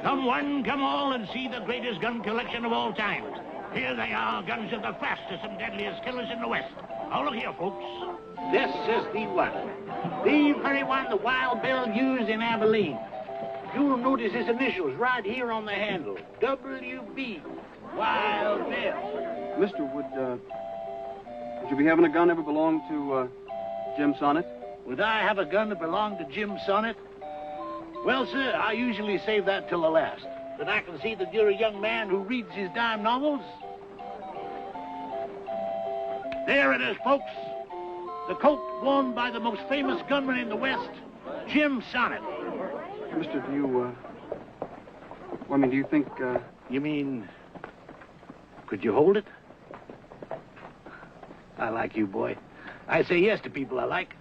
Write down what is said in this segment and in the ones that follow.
Come one, come all, and see the greatest gun collection of all times. Here they are, guns of the fastest and deadliest killers in the West. Oh, look here, folks. This is the one. The very one the Wild Bill used in Abilene. You'll notice his initials right here on the handle. W.B. Wild Bill. Mister, would you be having a gun ever belonged to, Jim Sonnett? Would I have a gun that belonged to Jim Sonnett? Well, sir, I usually save that till the last. But I can see that you're a young man who reads his dime novels. There it is, folks. The coat worn by the most famous gunman in the West, Jim Sonnett. Mister, do you, do you think, You mean, could you hold it? I like you, boy. I say yes to people I like.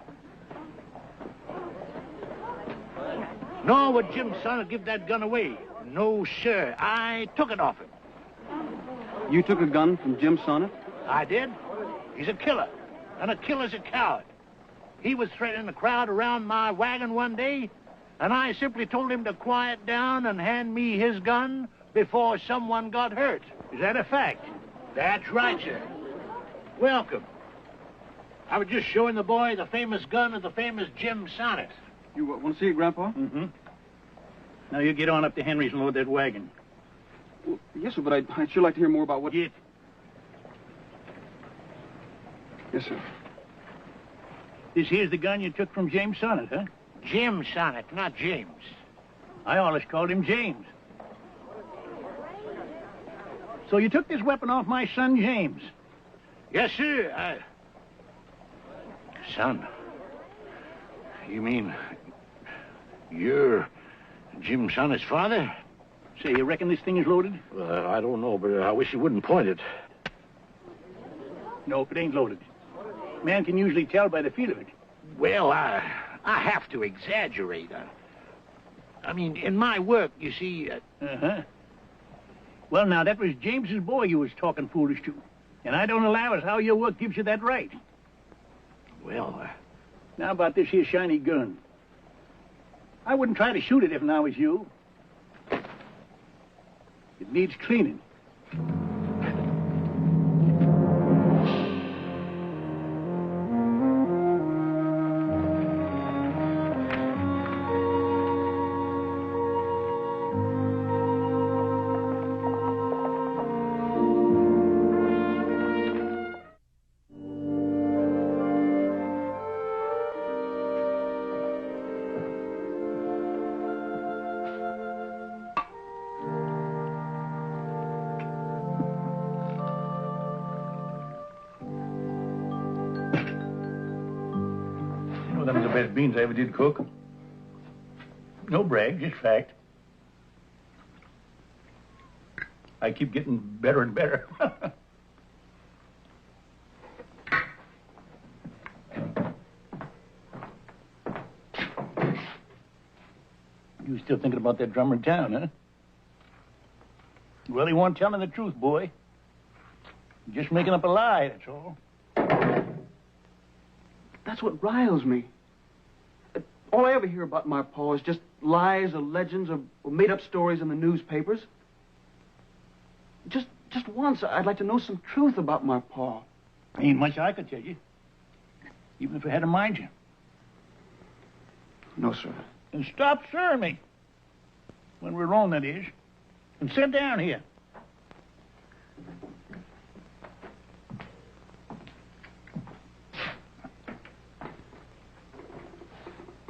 Nor would Jim Sonnett give that gun away. No, sir. I took it off him. You took a gun from Jim Sonnett? I did. He's a killer, and a killer's a coward. He was threatening the crowd around my wagon one day, and I simply told him to quiet down and hand me his gun before someone got hurt. Is that a fact? That's right, sir. Welcome. I was just showing the boy the famous gun of the famous Jim Sonnett. You want to see it, Grandpa? Mm-hmm. Now you get on up to Henry's and load that wagon. Well, yes, sir, but I'd sure like to hear more about what... Get. Yes, sir. This here's the gun you took from James Sonnett, huh? Jim Sonnett, not James. I always called him James. So you took this weapon off my son, James? Yes, sir. Son? You mean you're Jim Sonnett's father? Say, you reckon this thing is loaded? I don't know, but I wish you wouldn't point it. Nope, it ain't loaded. Man can usually tell by the feel of it. Well, I have to exaggerate. I mean, in my work, you see... Uh-huh. Well, now, that was James's boy you was talking foolish to. And I don't allow as how your work gives you that right. Well, Now about this here shiny gun. I wouldn't try to shoot it if I was you. It needs cleaning. Them are the best beans I ever did cook. No brag, just fact. I keep getting better and better. You still thinking about that drummer in town, huh? Well, he wasn't telling the truth, boy. Just making up a lie, that's all. That's what riles me. All I ever hear about my pa is just lies or legends or made-up stories in the newspapers. Just once, I'd like to know some truth about my pa. Ain't much I could tell you, even if I had to mind you. No, sir. And stop stirring me. When we're wrong, that is. And sit down here.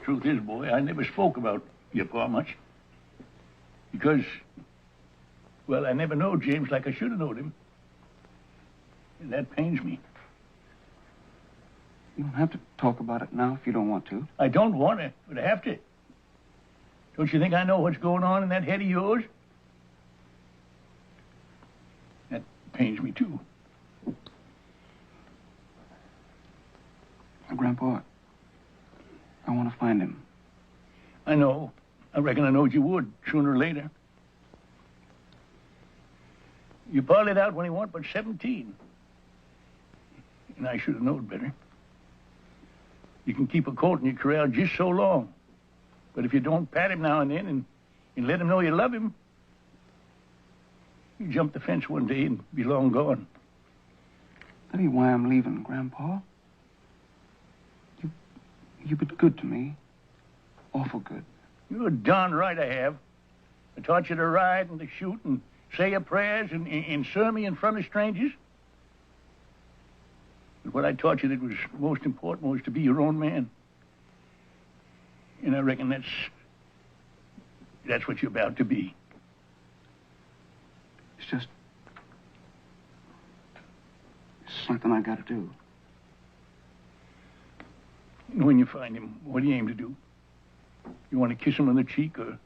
Truth is, boy, I never spoke about your pa much. Because, well, I never knowed James like I should have known him. And that pains me. You don't have to talk about it now if you don't want to. I don't want to, but I have to. Don't you think I know what's going on in that head of yours? That pains me, too. Grandpa, I want to find him. I know. I reckon I knowed you would, sooner or later. You pa let out when he was but 17. And I should have known better. You can keep a colt in your corral just so long. But if you don't pat him now and then and let him know you love him, You jumped the fence one day and be long gone. That ain't why I'm leaving, Grandpa. You've been good to me. Awful good. You're darn right I have. I taught you to ride and to shoot and say your prayers and serve me in front of strangers. But what I taught you that was most important was to be your own man. And I reckon that's what you're about to be. It's something I gotta do. And when you find him, what do you aim to do? You want to kiss him on the cheek or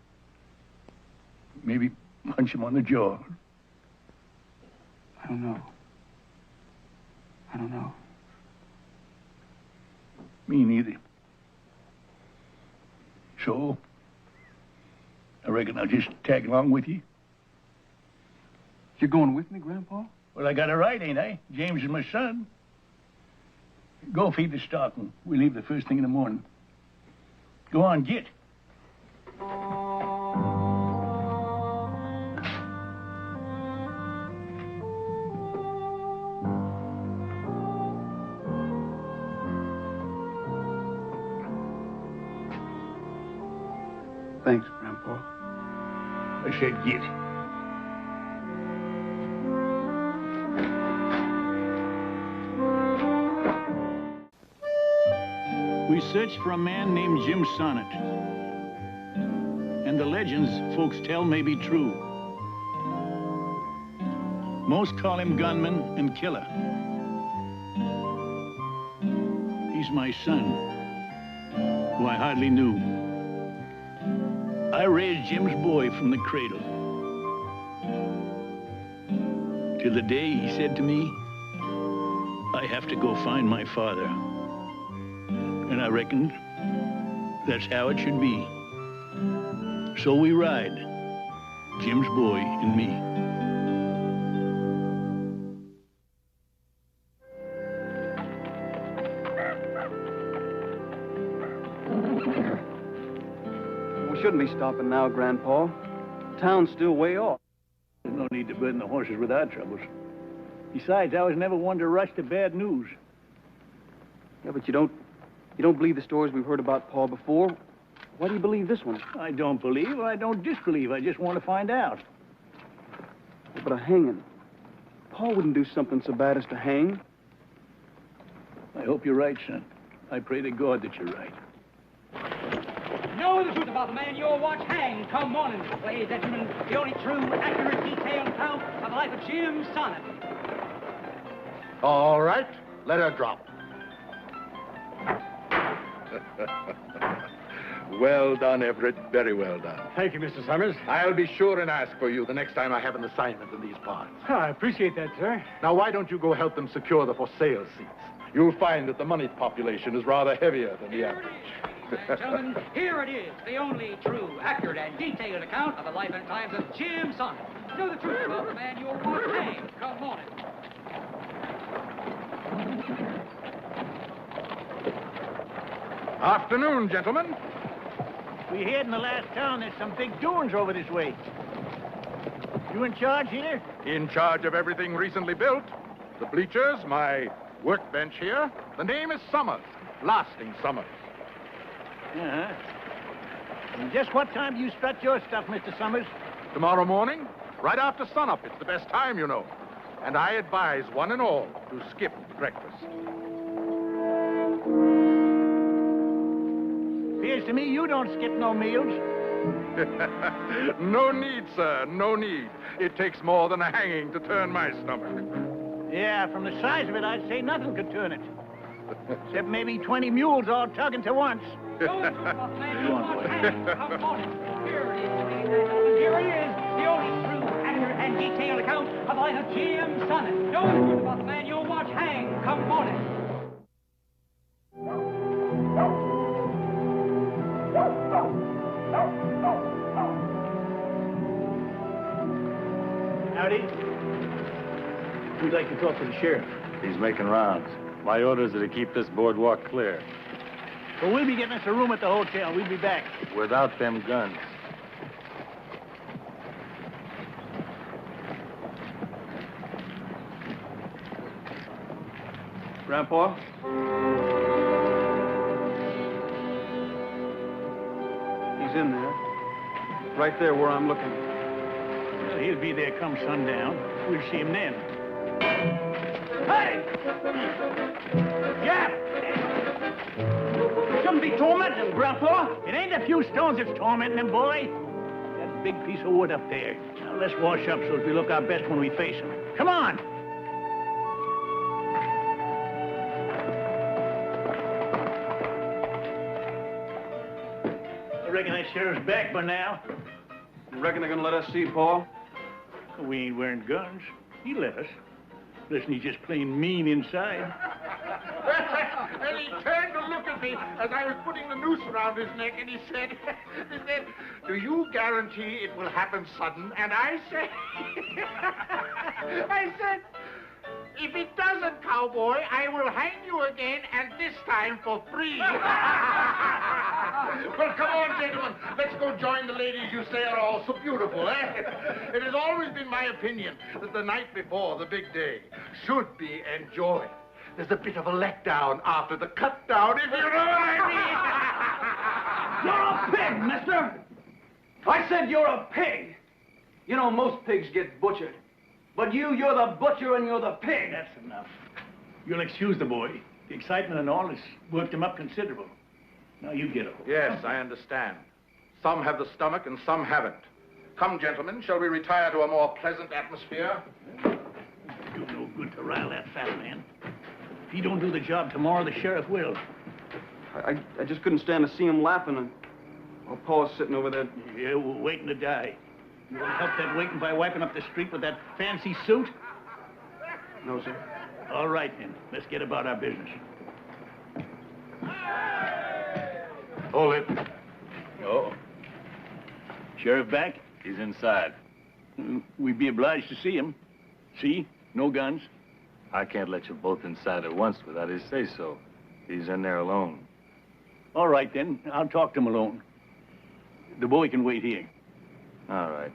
maybe punch him on the jaw? I don't know. Me neither. So, I reckon I'll just tag along with you. You're going with me, Grandpa? Well, I got a right, ain't I? James is my son. Go feed the stock, and we leave the first thing in the morning. Go on, get. Thanks, Grandpa. I said get. We searched for a man named Jim Sonnett. And the legends folks tell may be true. Most call him gunman and killer. He's my son, who I hardly knew. I raised Jim's boy from the cradle. Till the day he said to me, I have to go find my father. And I reckoned that's how it should be. So we ride, Jim's boy and me. We shouldn't be stopping now, Grandpa. Town's still way off. There's no need to burden the horses with our troubles. Besides, I was never one to rush to bad news. Yeah, but you don't believe the stories we've heard about Paul before? Why do you believe this one? I don't believe or I don't disbelieve. I just want to find out. But a hanging. Paul wouldn't do something so bad as to hang. I hope you're right, son. I pray to God that you're right. Know the truth about the man you'll watch hang come morning. Ladies and gentlemen, the only true, accurate, detailed account of the life of Jim Sonnett. All right, let her drop. Well done, Everett. Very well done. Thank you, Mr. Summers. I'll be sure and ask for you the next time I have an assignment in these parts. Oh, I appreciate that, sir. Now, why don't you go help them secure the for sale seats? You'll find that the moneyed population is rather heavier than the average. Gentlemen, here it is, the only true, accurate, and detailed account of the life and times of Jim Sonnett. Know the truth about the man you'll watch hang come morning. Afternoon, gentlemen. We heard in the last town there's some big doings over this way. You in charge here? In charge of everything recently built. The bleachers, my workbench here. The name is Summers. Lasting Summers. Uh-huh. And just what time do you strut your stuff, Mr. Summers? Tomorrow morning, right after sunup. It's the best time, you know. And I advise one and all to skip breakfast. Appears to me you don't skip no meals. No need, sir, no need. It takes more than a hanging to turn my stomach. Yeah, from the size of it, I'd say nothing could turn it. Except maybe 20 mules all tugging to once. Know the truth about the man you'll watch hang come morning. Here it is, ladies and gentlemen. Here it is, the only true, accurate, and detailed account of the life of Jim Sonnett. Know the truth about the man you'll watch hang come morning. Howdy. We'd like to talk to the sheriff. He's making rounds. My orders are to keep this boardwalk clear. Well, we'll be getting us a room at the hotel. We'll be back. Without them guns. Grandpa? He's in there. Right there where I'm looking. Well, he'll be there come sundown. We'll see him then. Hey! Yeah! Shouldn't be tormenting him, Grandpa. It ain't a few stones that's tormenting him, boy. That big piece of wood up there. Now, let's wash up so as we look our best when we face him. Come on! I reckon that sheriff's back by now. You reckon they're gonna let us see Paul? We ain't wearing guns. He let us. Listen, he's just plain mean inside. And he turned to look at me as I was putting the noose around his neck, and he said, do you guarantee it will happen sudden? And I said, if it doesn't, cowboy, I will hang you again, and this time for free. Well, come on, gentlemen. Let's go join the ladies you say are all so beautiful, eh? It has always been my opinion that the night before the big day should be enjoyed. There's a bit of a letdown after the cut down, if you know what I You're a pig, mister! I said you're a pig! You know, most pigs get butchered. But you're the butcher and you're the pig. That's enough. You'll excuse the boy. The excitement and all has worked him up considerable. Now you get over. Yes, I understand. Some have the stomach and some haven't. Come, gentlemen, shall we retire to a more pleasant atmosphere? Do no good to rile that fat man. If he don't do the job tomorrow, the sheriff will. I just couldn't stand to see him laughing and while Paul's sitting over there. Yeah, we're waiting to die. You want to help that waiting by wiping up the street with that fancy suit? No, sir. All right, then. Let's get about our business. Hold it. Oh. Sheriff back? He's inside. We'd be obliged to see him. See? No guns. I can't let you both inside at once without his say-so. He's in there alone. All right, then. I'll talk to him alone. The boy can wait here. All right.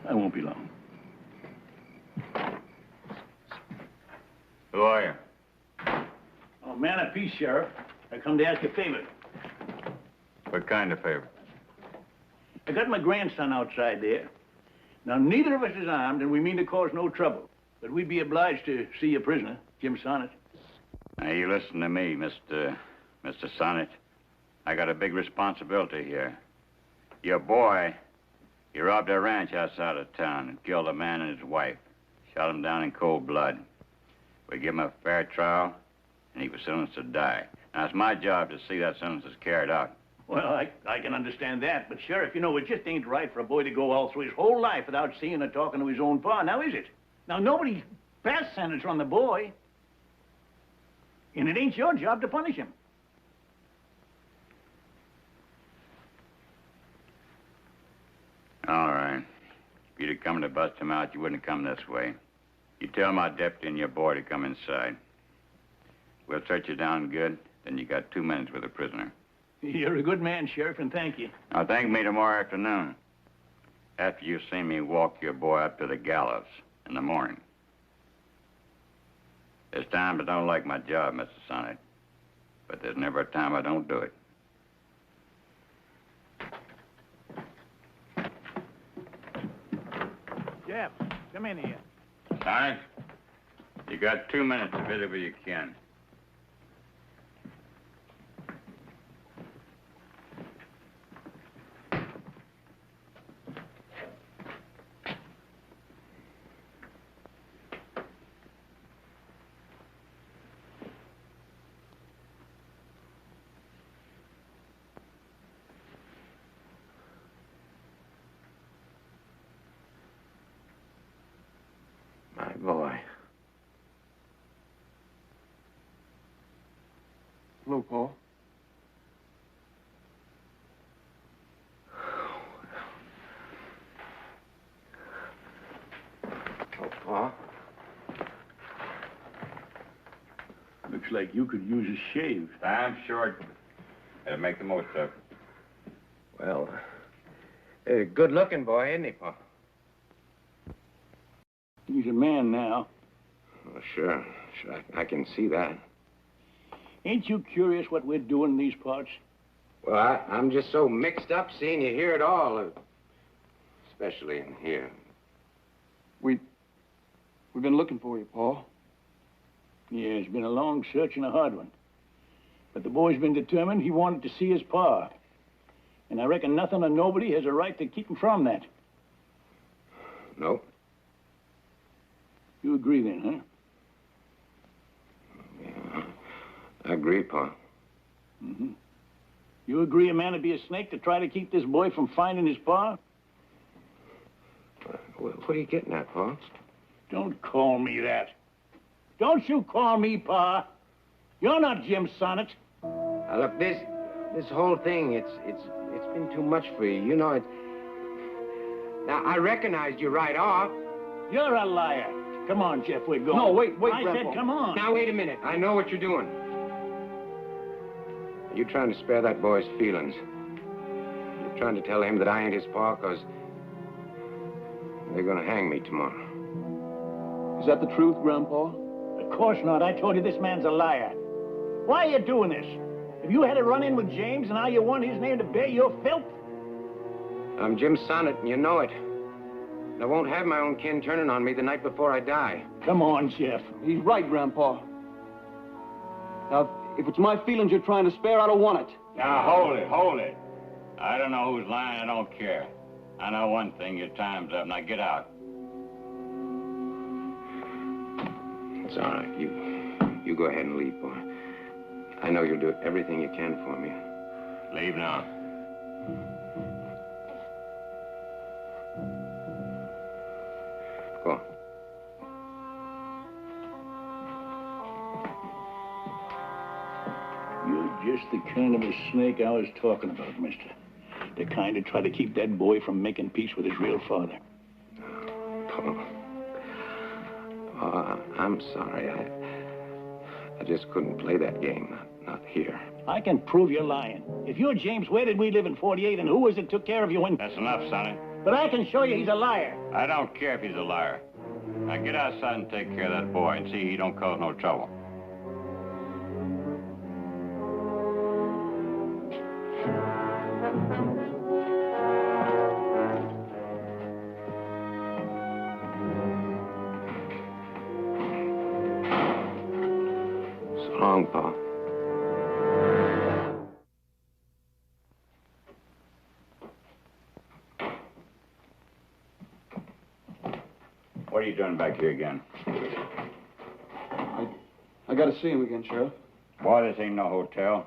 I won't be long. Who are you? Oh, man of peace, Sheriff. I come to ask a favor. What kind of favor? I got my grandson outside there. Now, neither of us is armed, and we mean to cause no trouble. But we'd be obliged to see your prisoner, Jim Sonnett. Now, you listen to me, Mr. Sonnett. I got a big responsibility here. Your boy, he robbed a ranch outside of town and killed a man and his wife. Shot him down in cold blood. We give him a fair trial, and he was sentenced to die. Now, it's my job to see that sentence is carried out. Well, I can understand that. But, Sheriff, you know, it just ain't right for a boy to go all through his whole life without seeing or talking to his own pa. Now, is it? Now, nobody passed sentence on the boy. And it ain't your job to punish him. All right. If you'd have come to bust him out, you wouldn't have come this way. You tell my deputy and your boy to come inside. We'll search you down good, then you got 2 minutes with the prisoner. You're a good man, Sheriff, and thank you. Now, thank me tomorrow afternoon, after you've seen me walk your boy up to the gallows in the morning. There's times I don't like my job, Mr. Sonnett, but there's never a time I don't do it. Jeff, come in here. Sonnett, you got 2 minutes to visit with your kin. My boy. Hello, Paul. Oh, Pa. Looks like you could use a shave. Time's short. Better make the most of it. Well, good-looking boy, isn't he, Pa? He's a man now. Oh, sure. Sure, I can see that. Ain't you curious what we're doing in these parts? Well, I'm just so mixed up seeing you here at all. Especially in here. We've been looking for you, Paul. Yeah, it's been a long search and a hard one. But the boy's been determined he wanted to see his pa. And I reckon nothing or nobody has a right to keep him from that. No. You agree then, huh? Yeah, I agree, Pa. Mm-hmm. You agree a man would be a snake to try to keep this boy from finding his pa? What are you getting at, Pa? Don't call me that. Don't you call me Pa. You're not Jim Sonnett. Now, look, this whole thing, it's been too much for you. You know, it's... Now, I recognized you right off. You're a liar. Come on, Jeff, we're going. No, wait, I Grandpa. said come on. Now, wait a minute. I know what you're doing. You're trying to spare that boy's feelings. You're trying to tell him that I ain't his pa, because they're going to hang me tomorrow. Is that the truth, Grandpa? Of course not. I told you this man's a liar. Why are you doing this? Have you had a run-in with James, and now you want his name to bear your filth? I'm Jim Sonnett, and you know it. And I won't have my own kin turning on me the night before I die. Come on, Jeff. He's right, Grandpa. Now, if it's my feelings you're trying to spare, I don't want it. Now, hold it. I don't know who's lying, I don't care. I know one thing, your time's up. Now, get out. It's all right. You go ahead and leave, boy. I know you'll do everything you can for me. Leave now. Go on. You're just the kind of a snake I was talking about, mister. The kind to try to keep that boy from making peace with his real father. Paul. Oh, I'm sorry. I just couldn't play that game. Not here. I can prove you're lying. If you're James, where did we live in 48, and who was it took care of you when... That's enough, Sonny. But I can show you he's a liar. I don't care if he's a liar. Now get outside and take care of that boy and see he don't cause no trouble. So long, Pa. What are you doing back here again? I got to see him again, Sheriff. Boy, this ain't no hotel.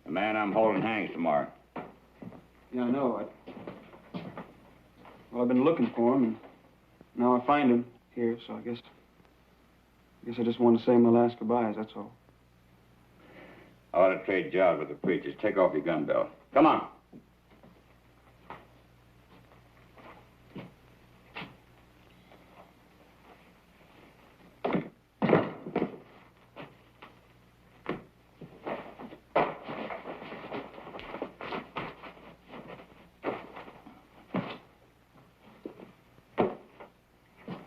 The man I'm holding hangs tomorrow. Yeah, I know. Well, I've been looking for him, and now I find him here, so I guess I just wanted to say my last goodbyes, that's all. I ought to trade jobs with the preachers. Take off your gun belt. Come on.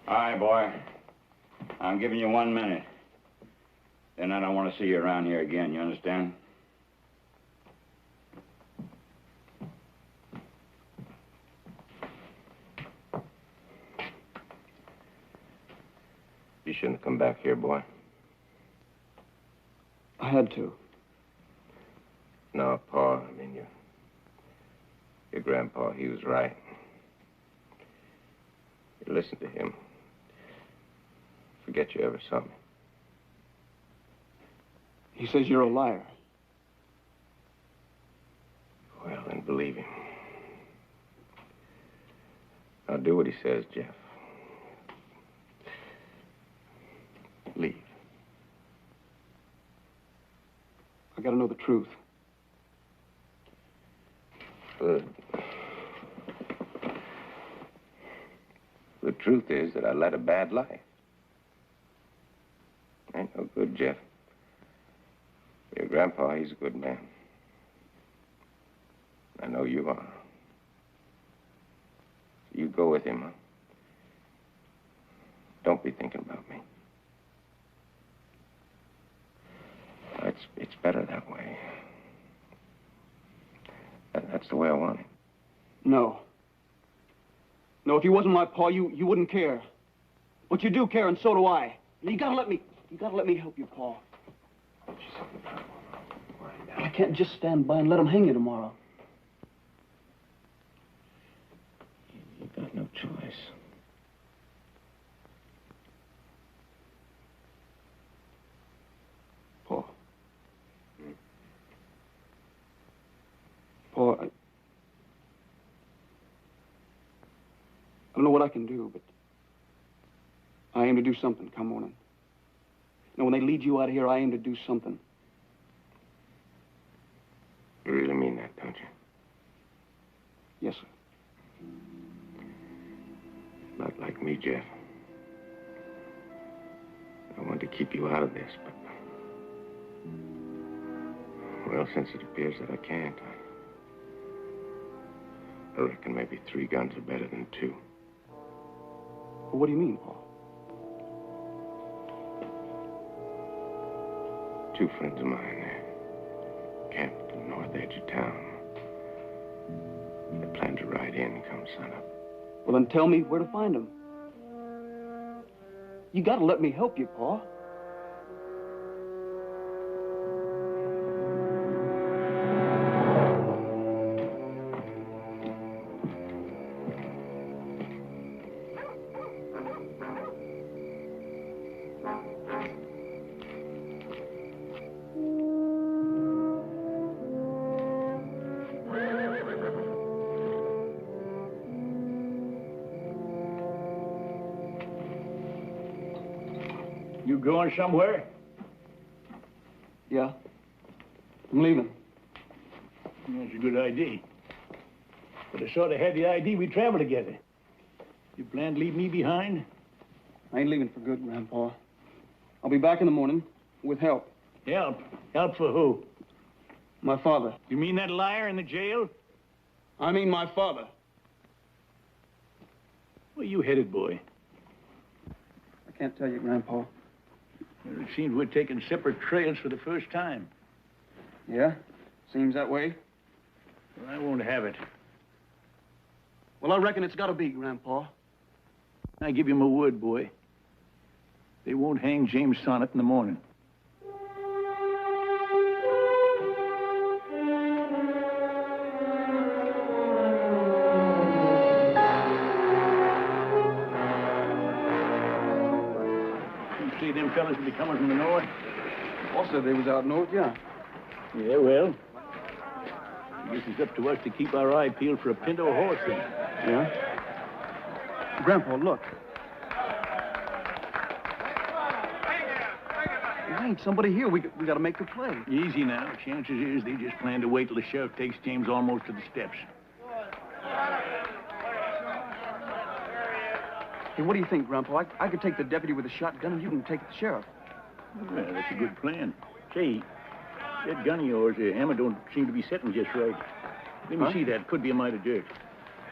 All right, boy. I'm giving you 1 minute. Then I don't want to see you around here again, you understand? You shouldn't have come back here, boy. I had to. No, Pa, I mean, your grandpa, he was right. You listen to him. Forget you ever saw me. He says you're a liar. Well, then believe him. Now do what he says, Jeff. Leave. I got to know the truth. Good. The truth is that I led a bad life. Ain't no good, Jeff. Your grandpa, he's a good man. I know you are. You go with him, huh? Don't be thinking about me. it's better that way. That's the way I want it. No. No, if you wasn't my pa, you wouldn't care. But you do care, and so do I. And you gotta let me help you, Pa. I can't just stand by and let him hang you tomorrow. You got no choice. Pa. Pa, I don't know what I can do, but I aim to do something come morning. Now, when they lead you out of here, I aim to do something. You really mean that, don't you? Yes, sir. Not like me, Jeff. I want to keep you out of this, but... Well, since it appears that I can't, I reckon maybe 3 guns are better than 2. Well, what do you mean, Paul? 2 friends of mine, they're camped at the north edge of town. They plan to ride in come sunup. Well, then tell me where to find them. You gotta let me help you, Paul. You going somewhere? Yeah. I'm leaving. That's a good idea. But I sort of had the idea we'd travel together. You plan to leave me behind? I ain't leaving for good, Grandpa. I'll be back in the morning with help. Help? Help for who? My father. You mean that liar in the jail? I mean my father. Where you headed, boy? I can't tell you, Grandpa. Well, it seems we're taking separate trails for the first time. Yeah? Seems that way. Well, I won't have it. Well, I reckon it's gotta be, Grandpa. I give you my word, boy. They won't hang James Sonnett in the morning. You see them fellas will be coming from the north? Paul said they was out north, yeah. Yeah, well, I guess it's up to us to keep our eye peeled for a pinto horse then. Yeah? Grandpa, look. There ain't somebody here. We gotta make the play. Easy now. Chances is they just plan to wait till the sheriff takes James almost to the steps. Hey, what do you think, Grandpa? I could take the deputy with a shotgun and you can take the sheriff. Well, that's a good plan. Say, that gun of yours, the hammer don't seem to be setting just right. Let me see that. Could be a mite of dirt.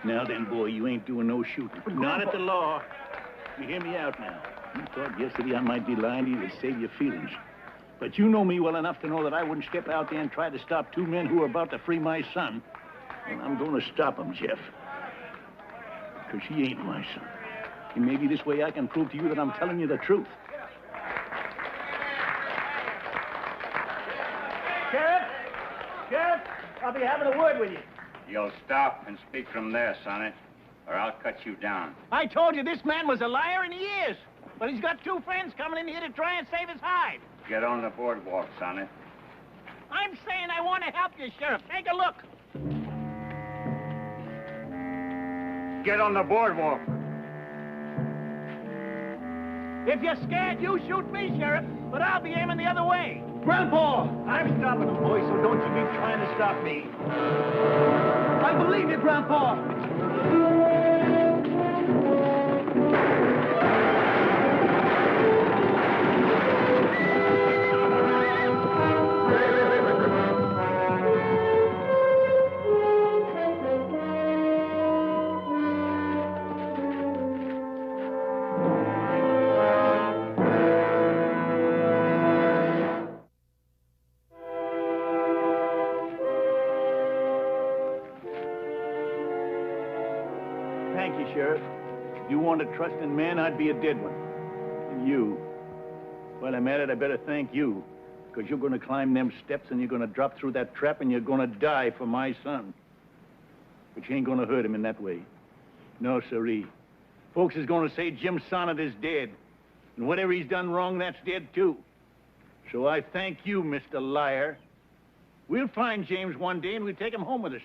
Now then, boy, you ain't doing no shooting. Not at the law. You hear me out now. You thought yesterday I might be lying to you to save your feelings. But you know me well enough to know that I wouldn't step out there and try to stop 2 men who are about to free my son. And I'm going to stop them, Jeff. Because he ain't my son. And maybe this way I can prove to you that I'm telling you the truth. Sheriff! Sheriff! I'll be having a word with you. You'll stop and speak from there, Sonnett, or I'll cut you down. I told you this man was a liar, and he is. But he's got 2 friends coming in here to try and save his hide. Get on the boardwalk, Sonnett. I'm saying I want to help you, Sheriff. Take a look. Get on the boardwalk. If you're scared, you shoot me, Sheriff. But I'll be aiming the other way. Grandpa! I'm stopping him, boy, so don't you be trying to stop me. I believe you, Grandpa! thank you, Sheriff. If you weren't a trusting man, I'd be a dead one. And you, while I'm at it, I better thank you. Because you're going to climb them steps and you're going to drop through that trap and you're going to die for my son. But you ain't going to hurt him in that way. No, sirree. Folks is going to say Jim Sonnett is dead. And whatever he's done wrong, that's dead too. So I thank you, Mr. Liar. We'll find James one day and we'll take him home with us.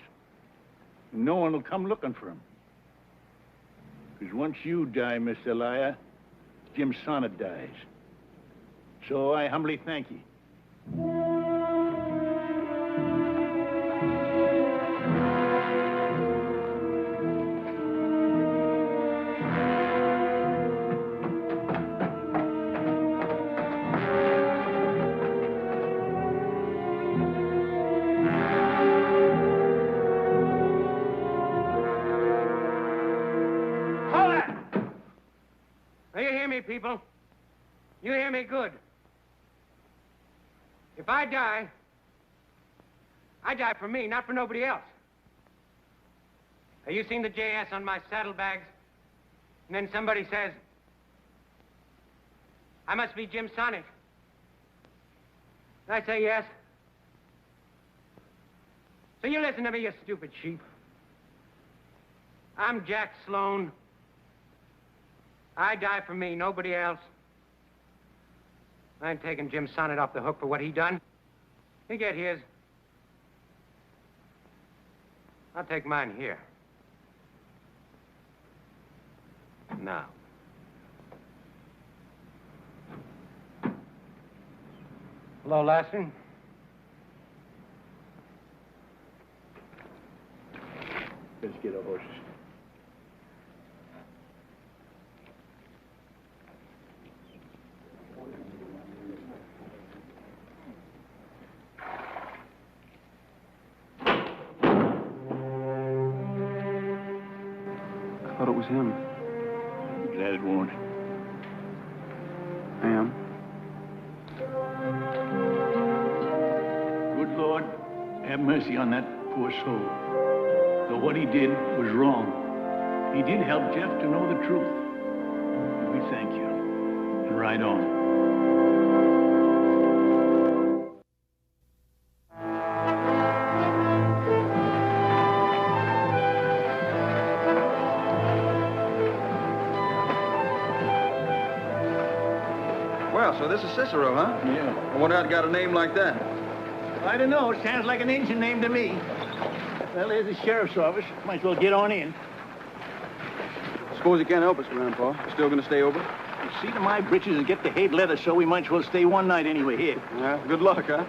And no one will come looking for him. Because once you die, Mr. Liar, Jim Sonnett dies. So I humbly thank you. Do you hear me, people? You hear me good. If I die for me, not for nobody else. Have you seen the JS on my saddlebags? And then somebody says, I must be Jim Sonnett. And I say yes. So you listen to me, you stupid sheep. I'm Jack Sloan. I die for me, nobody else. I ain't taking Jim Sonnett off the hook for what he done. He get his. I'll take mine here. Now. Hello, Lassie. Let's get our horses. I thought it was him. I'm glad it won't. I am. Good Lord, have mercy on that poor soul. Though what he did was wrong, he did help Jeff to know the truth. And we thank you. And ride on. Well, so this is Cicero, huh? Yeah. I wonder how it got a name like that. I don't know. It sounds like an engine name to me. Well, there's the sheriff's office. Might as well get on in. Suppose you can't help us, Grandpa. You still gonna stay over? You see to my britches and get the head leather, so we might as well stay one night anyway here. Yeah, good luck, huh?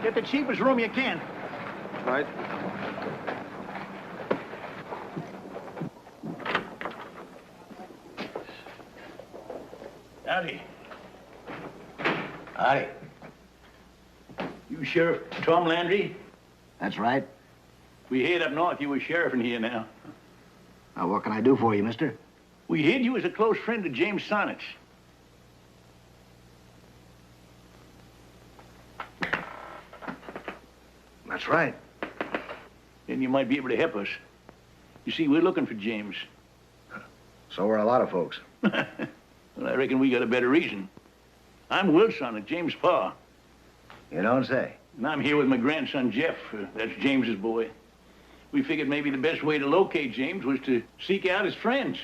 Get the cheapest room you can. Right. Howdy. Howdy. You Sheriff Tom Landry? That's right. We heard up north you were sheriff in here now. Now, what can I do for you, mister? We heard you was a close friend of James Sonnett's. That's right. Then you might be able to help us. You see, we're looking for James. So are a lot of folks. Well, I reckon we got a better reason. I'm Will Sonnett, James' pa. You don't say. And I'm here with my grandson, Jeff. That's James's boy. We figured maybe the best way to locate James was to seek out his friends.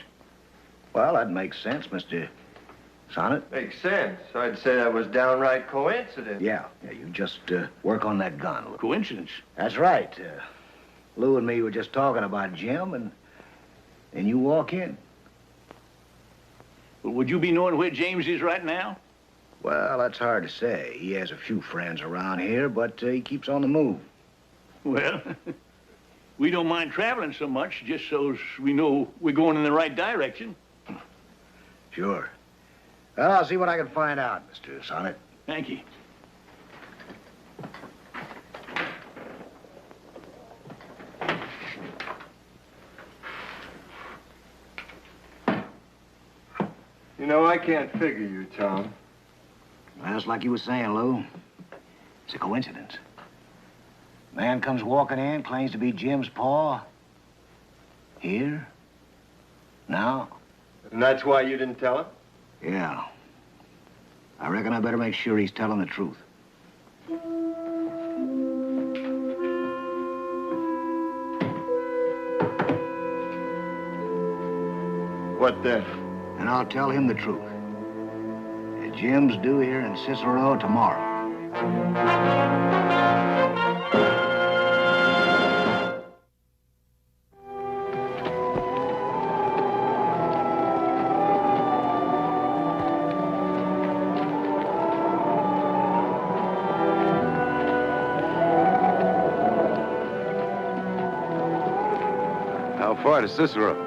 Well, that makes sense, Mr. Sonnett. Makes sense. I'd say that was downright coincidence. Yeah, you just work on that gun. Coincidence? That's right. Lou and me were just talking about Jim, and you walk in. Well, would you be knowing where James is right now? Well, that's hard to say. He has a few friends around here, but he keeps on the move. Well, we don't mind traveling so much, just so we know we're going in the right direction. Sure. Well, I'll see what I can find out, Mr. Sonnett. Thank you. You know, I can't figure you, Tom. Well, it's like you were saying, Lou. It's a coincidence. Man comes walking in, claims to be Jim's pa. Here. Now? And that's why you didn't tell him? Yeah. I reckon I better make sure he's telling the truth. What then? And I'll tell him the truth. Jim's due here in Cicero tomorrow. How far to Cicero?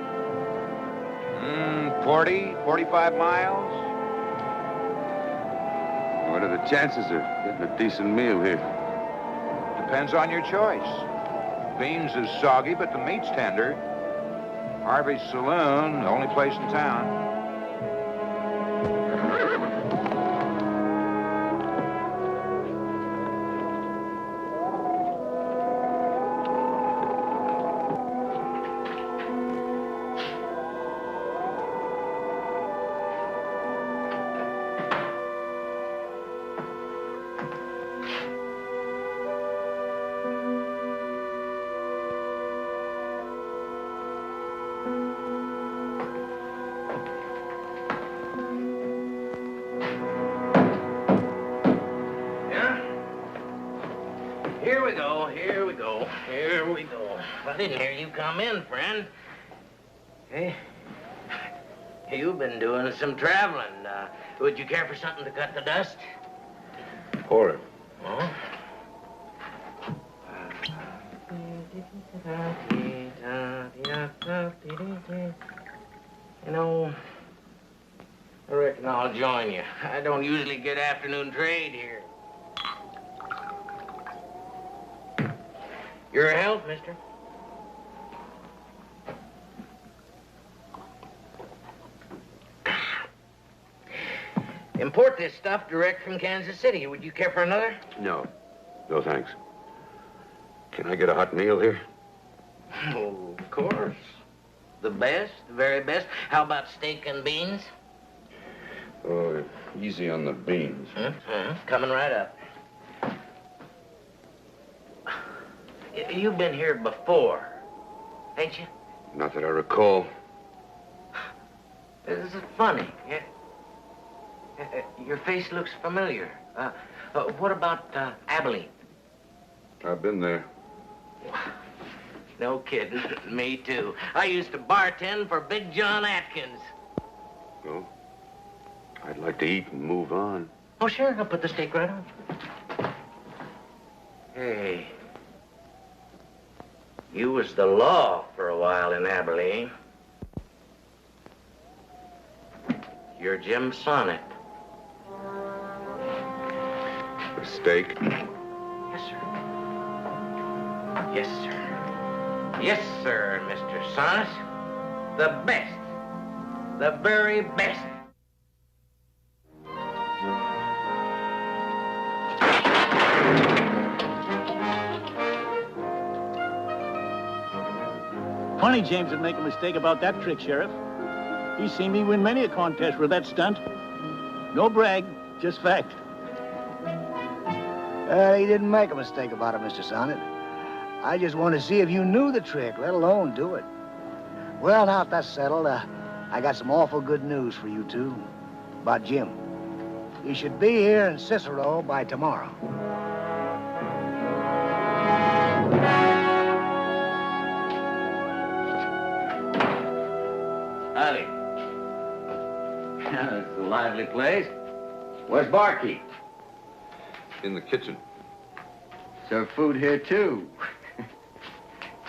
40, 45 miles. What are the chances of getting a decent meal here? Depends on your choice. Beans is soggy, but the meat's tender. Harvey's Saloon, the only place in town. I didn't hear you come in, friend. Hey, you've been doing some traveling. Would you care for something to cut the dust? Pour it. Oh? You know, I reckon I'll join you. I don't usually get afternoon trade here. Your health, mister. Import this stuff direct from Kansas City. Would you care for another? No. No, thanks. Can I get a hot meal here? Oh, of course. The best, the very best. How about steak and beans? Oh, easy on the beans. Coming right up. You've been here before, ain't you? Not that I recall. This is funny. Your face looks familiar. What about Abilene? I've been there. No kidding. Me too. I used to bartend for Big John Atkins. No. I'd like to eat and move on. Oh, sure. I'll put the steak right on. Hey. You was the law for a while in Abilene. You're Jim Sonnett. A steak? Yes, sir. Yes, sir. Yes, sir, Mr. Sonnett. The best. The very best. Funny James would make a mistake about that trick, Sheriff. He's seen me win many a contest with that stunt. No brag, just fact. He didn't make a mistake about it, Mr. Sonnett. I just wanted to see if you knew the trick, let alone do it. Well, now that that's settled, I got some awful good news for you two about Jim. He should be here in Cicero by tomorrow. Howdy. It's a lively place. Where's Barkeep? In the kitchen. Serve food here, too.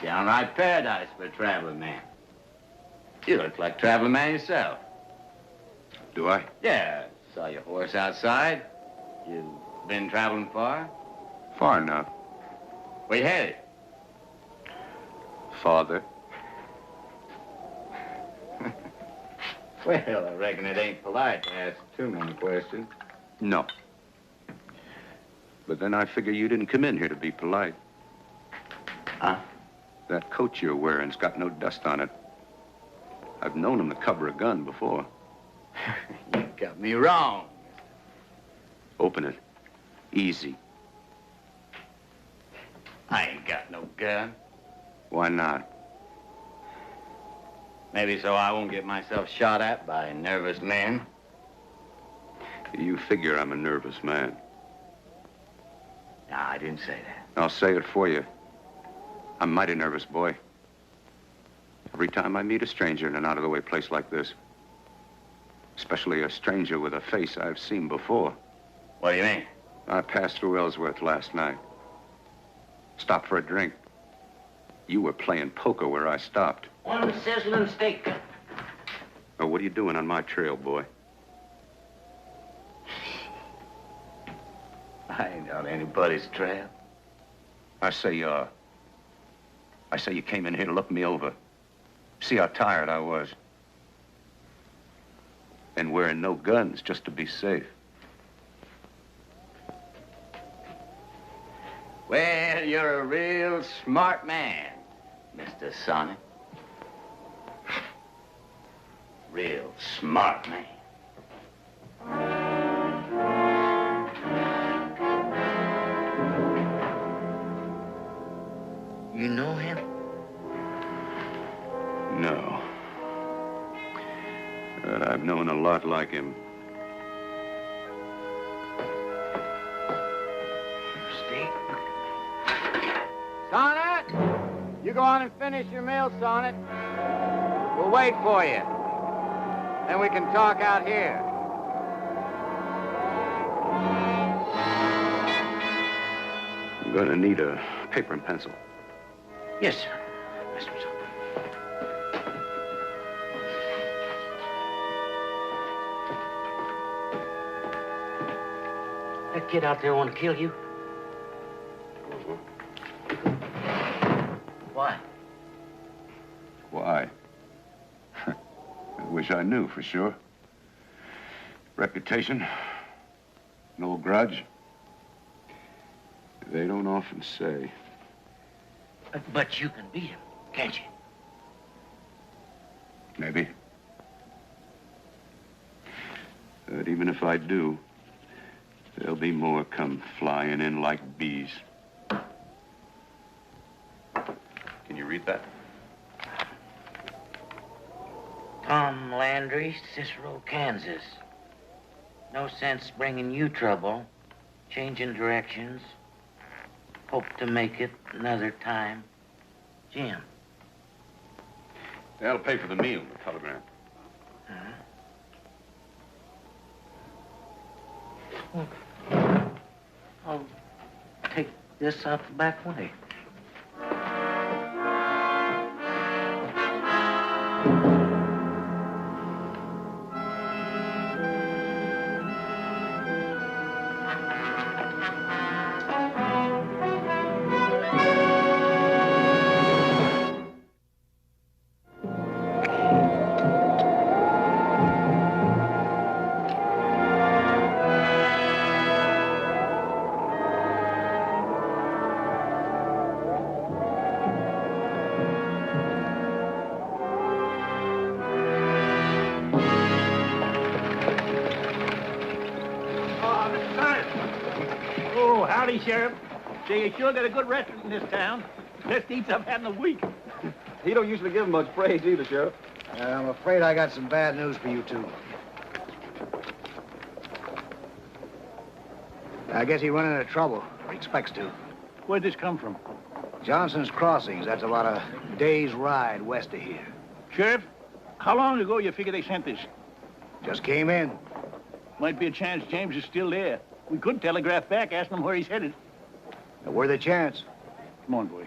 Downright paradise for a traveling man. You look like a traveling man yourself. Do I? Yeah, saw your horse outside. You been traveling far? Far enough. Where you headed? Father. Well, I reckon it ain't polite to ask too many questions. No. But then I figure you didn't come in here to be polite. Huh? That coat you're wearing's got no dust on it. I've known him to cover a gun before. You got me wrong. Open it. Easy. I ain't got no gun. Why not? Maybe so I won't get myself shot at by nervous men. You figure I'm a nervous man. No, I didn't say that. I'll say it for you. I'm mighty nervous, boy. Every time I meet a stranger in an out-of-the-way place like this. Especially a stranger with a face I've seen before. What do you mean? I passed through Ellsworth last night. Stopped for a drink. You were playing poker where I stopped. One sizzling steak. Oh, what are you doing on my trail, boy? I ain't on anybody's trail. I say you came in here to look me over. See how tired I was. And wearing no guns just to be safe. Well, you're a real smart man, Mr. Sonnett. Real smart man. You know him? No. But I've known a lot like him. Sonnett! You go on and finish your meal, Sonnett. We'll wait for you. Then we can talk out here. I'm gonna need a paper and pencil. Yes, sir. Mr. Sonnett. That kid out there want to kill you? Why? Why? I wish I knew for sure. Reputation, no grudge. They don't often say. But you can beat him, can't you? Maybe. But even if I do, there'll be more come flying in like bees. Can you read that? Tom Landry, Cicero, Kansas. No sense bringing you trouble. Changing directions. Hope to make it another time. Jim. That'll pay for the meal, the telegram. I'll take this out the back way. Sheriff. Say, you sure got a good restaurant in this town. Best eats I've had in a week. He don't usually give him much praise either, Sheriff. I'm afraid I got some bad news for you two. I guess he run into trouble. Or expects to. Where'd this come from? Johnson's Crossings. That's about a day's ride west of here. Sheriff, how long ago you figure they sent this? Just came in. Might be a chance James is still there. We could telegraph back, asking him where he's headed. Worth a chance. Come on, boy.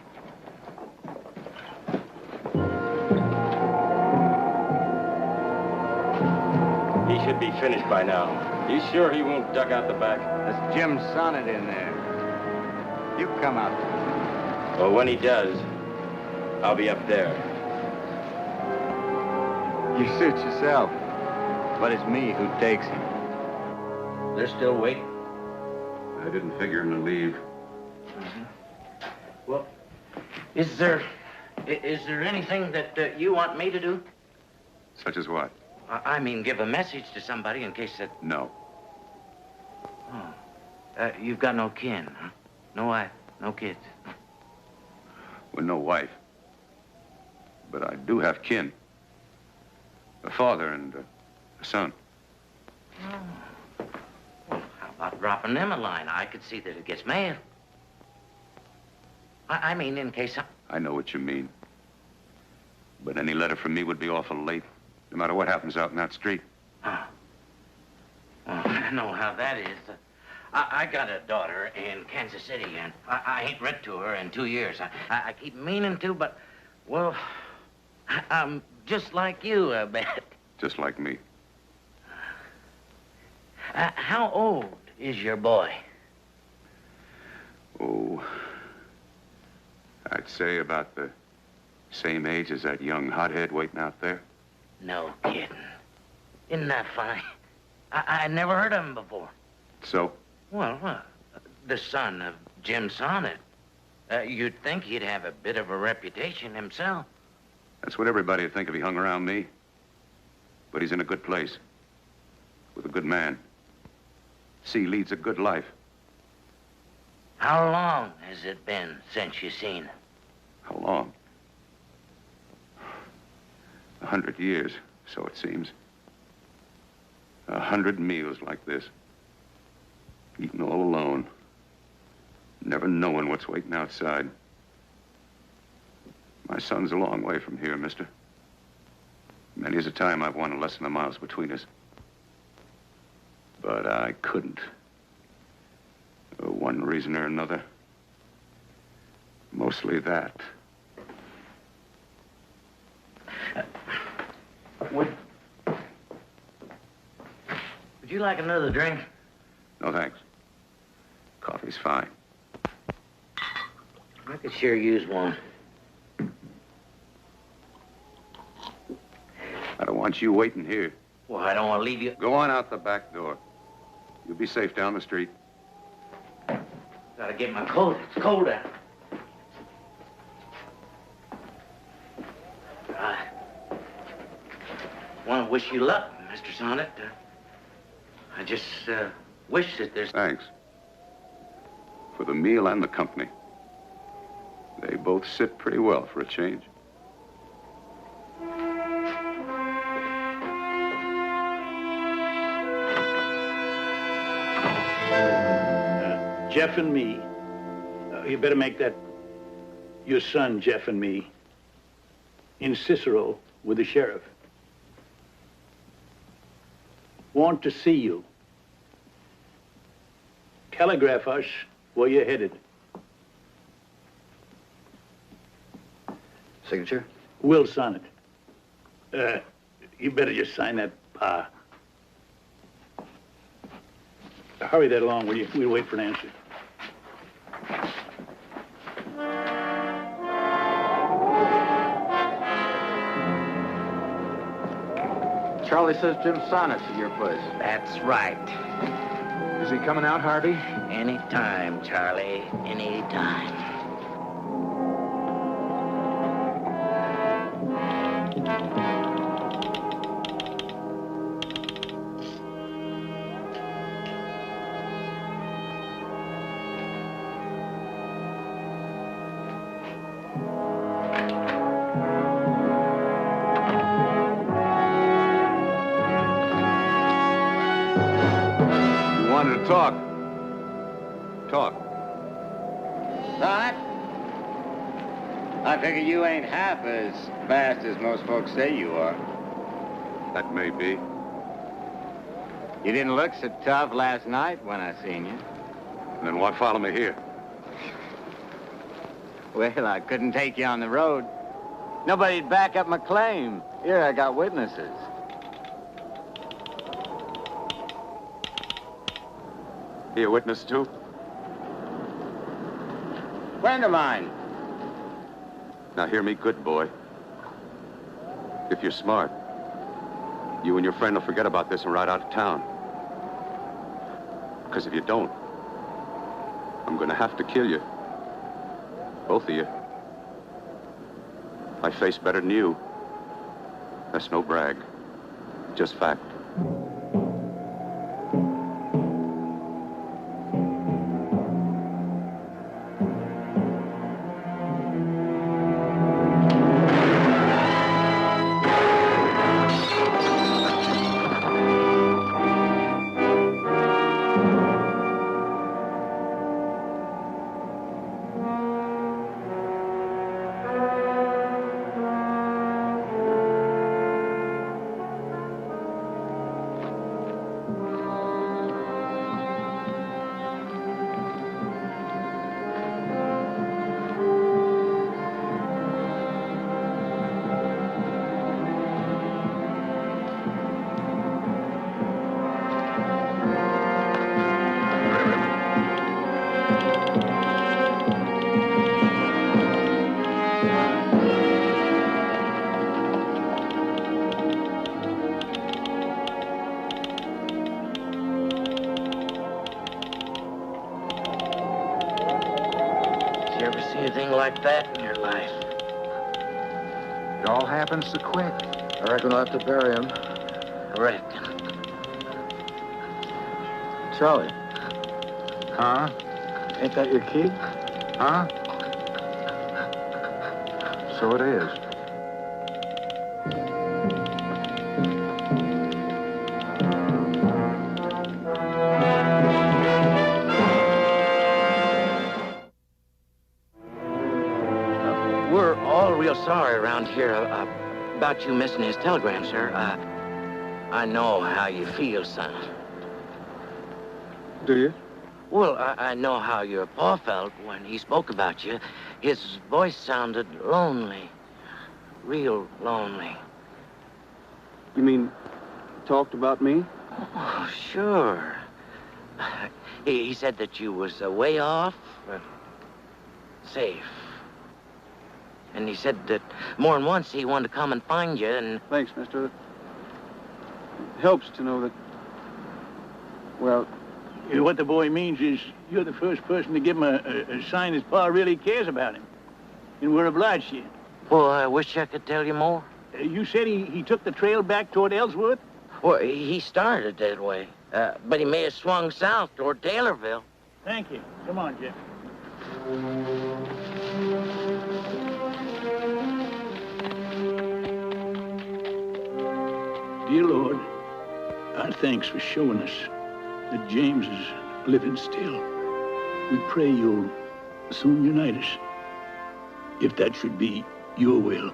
He should be finished by now. You sure he won't duck out the back? That's Jim Sonnett in there. You come out. Well, when he does, I'll be up there. You suit yourself. But it's me who takes him. They're still waiting. I didn't figure him to leave. Well, is there anything that you want me to do? Such as what? I mean, give a message to somebody in case that... No. Oh. You've got no kin, huh? No wife, no kids. Well, no wife. But I do have kin. A father and a son. Oh. Well, how about dropping them a line? I could see that it gets mailed. I mean, in case I know what you mean. But any letter from me would be awful late, no matter what happens out in that street. Oh. Well, I know how that is. I got a daughter in Kansas City, and I ain't read to her in 2 years. I keep meaning to, but, well, I'm just like you, I bet. Just like me. How old is your boy? Oh, I'd say about the same age as that young hothead waiting out there. No kidding. Isn't that funny? I never heard of him before. So? Well, the son of Jim Sonnett. You'd think he'd have a bit of a reputation himself. That's what everybody would think if he hung around me. But he's in a good place. With a good man. See, leads a good life. How long has it been since you seen him? How long? 100 years, so it seems. 100 meals like this. Eating all alone. Never knowing what's waiting outside. My son's a long way from here, mister. Many's a time I've wanted less than the miles between us. But I couldn't. For one reason or another. Mostly that. Would you like another drink? No, thanks. Coffee's fine. I could sure use one. I don't want you waiting here. Well, I don't want to leave you. Go on out the back door. You'll be safe down the street. Gotta get my coat. It's cold out. I want to wish you luck, Mr. Sonnett. I just wish that there's... Thanks. For the meal and the company. They both sit pretty well for a change. Jeff and me, you better make that your son, Jeff and me, in Cicero with the sheriff. Want to see you. Telegraph us where you're headed. Signature? Will Sonnett. You better just sign that, Pa. Hurry that along, will you? We'll wait for an answer. Charlie says Jim Sonnett's at your place. That's right. Is he coming out, Harvey? Anytime, Charlie. Anytime. Talk. Talk. Sonnett? I figure you ain't half as fast as most folks say you are. That may be. You didn't look so tough last night when I seen you. And then why follow me here? Well, I couldn't take you on the road. Nobody'd back up my claim. Here, I got witnesses. He a witness, too? Friend of mine. Now, hear me good, boy. If you're smart, you and your friend will forget about this and ride out of town. Because if you don't, I'm going to have to kill you. Both of you. I face better than you. That's no brag. Just fact. Anything like that in your life? It all happens so quick. I reckon I'll have to bury him. I reckon. Charlie. Huh? Ain't that your key? Huh? So it is. We're all real sorry around here about you missing his telegram, sir. I know how you feel, son. Do you? Well, I know how your pa felt when he spoke about you. His voice sounded lonely. Real lonely. You mean, talked about me? Oh, sure. He said that you was way off, safe. And he said that more than once he wanted to come and find you, and... Thanks, mister. It helps to know that, well... What the boy means is you're the first person to give him a sign his pa really cares about him. And we're obliged to you. Well, I wish I could tell you more. You said he took the trail back toward Ellsworth? Well, he started that way. But he may have swung south toward Taylorville. Thank you. Come on, Jeff. Dear Lord, our thanks for showing us that James is living still. We pray you'll soon unite us, if that should be your will.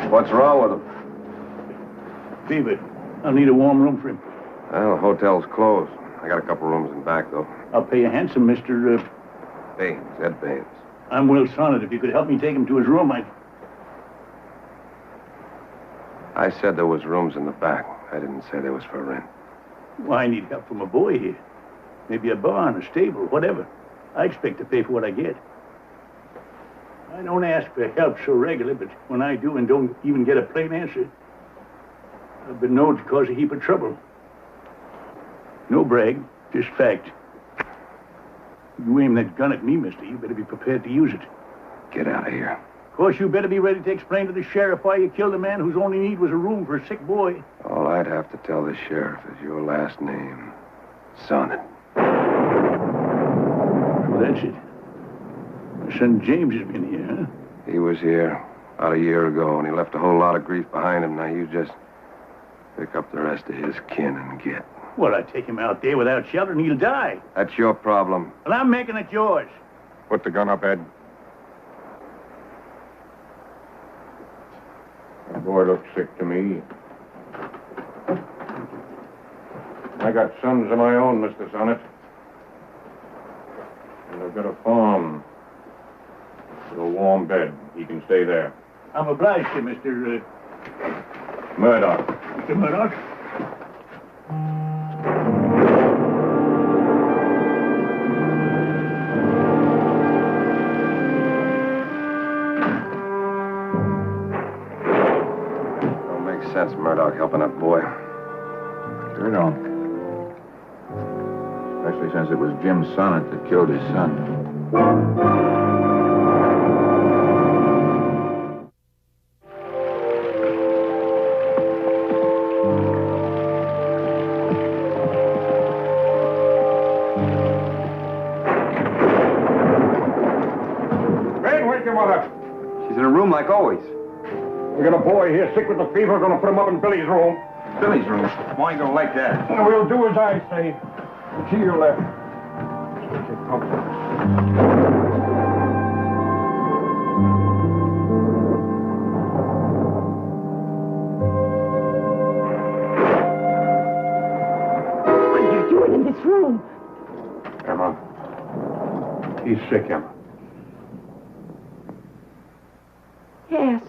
What's wrong with him? Fever. I'll need a warm room for him. Well, the hotel's closed. I got a couple rooms in back, though. I'll pay you handsome, Mr. Baines, Ed Baines. I'm Will Sonnett. If you could help me take him to his room, I said there was rooms in the back. I didn't say there was for rent. Well, I need help from a boy here. Maybe a barn, a stable, whatever. I expect to pay for what I get. I don't ask for help so regular, but when I do and don't even get a plain answer, I've been known to cause a heap of trouble. No brag, just fact. You aim that gun at me, mister, you better be prepared to use it. Get out of here. Of course, you better be ready to explain to the sheriff why you killed a man whose only need was a room for a sick boy. All I'd have to tell the sheriff is your last name, Sonnett. Well, that's it. My son James has been here, huh? He was here about a year ago, and he left a whole lot of grief behind him. Now you just pick up the rest of his kin and get. Well, I take him out there without shelter and he'll die. That's your problem. Well, I'm making it yours. Put the gun up, Ed. boy looks sick to me. I got sons of my own, Mr. Sonnett. And I've got a farm with a warm bed. He can stay there. I'm obliged to Mr. Murdoch. Mr. Murdoch. Don't make sense, Murdoch, helping that boy. Sure don't. Especially since it was Jim Sonnett that killed his son. Ben, where's your mother? She's in a room like always. We got a boy here sick with the fever. Gonna put him up in Billy's room. Billy's room. Why you gonna like that? We'll do as I say. To your left. What are you doing in this room? Emma. He's sick, Emma. Yes.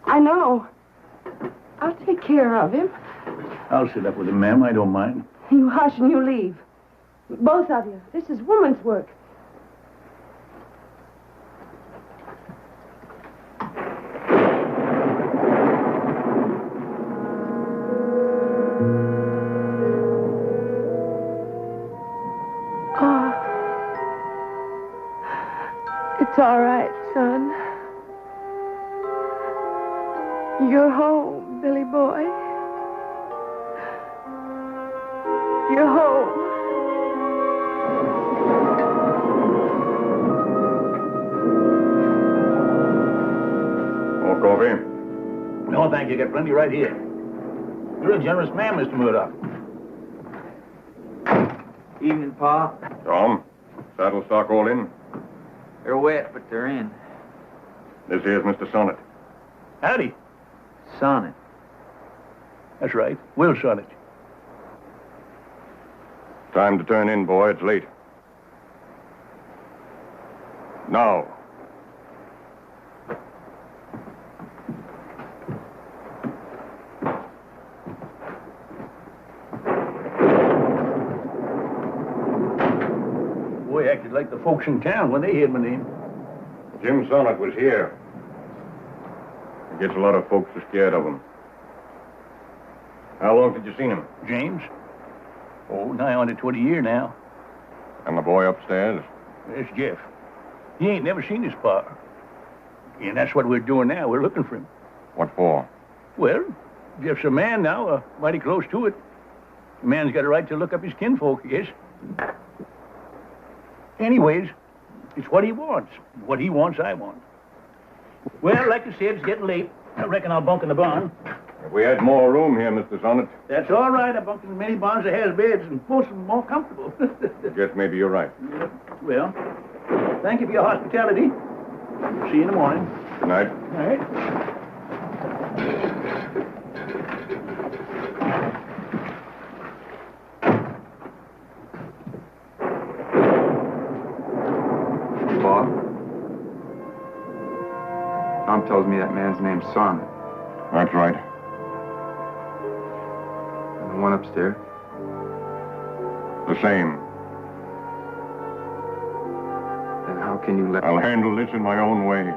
I know. I'll take care of him. I'll sit up with him, ma'am. I don't mind. You hush and you leave. Both of you. This is woman's work. Oh. It's all right, son. You're home, Billy boy. You're home. More coffee? No, thank you. Got plenty right here. You're a generous man, Mr. Murdoch. Evening, Pa. Tom, saddle stock all in? They're wet, but they're in. This here's Mr. Sonnett. Howdy. Sonnett. That's right. Will Sonnett. Time to turn in, boy. It's late. Now. Boy acted like the folks in town when they heard my name. Jim Sonnett was here. He gets a lot of folks scared of him. How long did you see him? James? Oh, nigh on to 20 years now. And the boy upstairs? It's Jeff. He ain't never seen his pa. And that's what we're doing now. We're looking for him. What for? Well, Jeff's a man now, mighty close to it. A man's got a right to look up his kinfolk, I guess. Anyways, it's what he wants. What he wants, I want. Well, like I said, it's getting late. I reckon I'll bunk in the barn. If we had more room here, Mr. Sonnett. That's all right. I bunked in many barns that has beds, and most of them more comfortable. I guess maybe you're right. Well, thank you for your hospitality. See you in the morning. Good night. All right. Pa? Tom tells me that man's name's Sonnett. That's right. And the one upstairs? The same. Then how can you let... I'll handle this in my own way.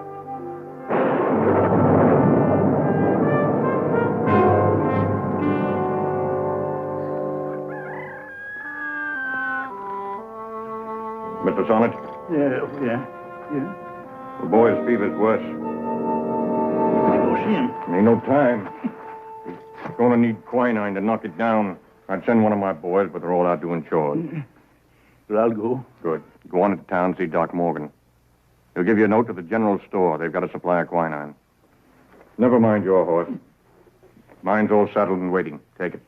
Mr. Sonnett? Yeah. The boy's fever's worse. Go see him. Ain't no time. He's gonna need quinine to knock it down. I'd send one of my boys, but they're all out doing chores. But I'll go. Good. Go on into town, see Doc Morgan. He'll give you a note to the general store. They've got a supply of quinine. Never mind your horse. Mine's all saddled and waiting. Take it.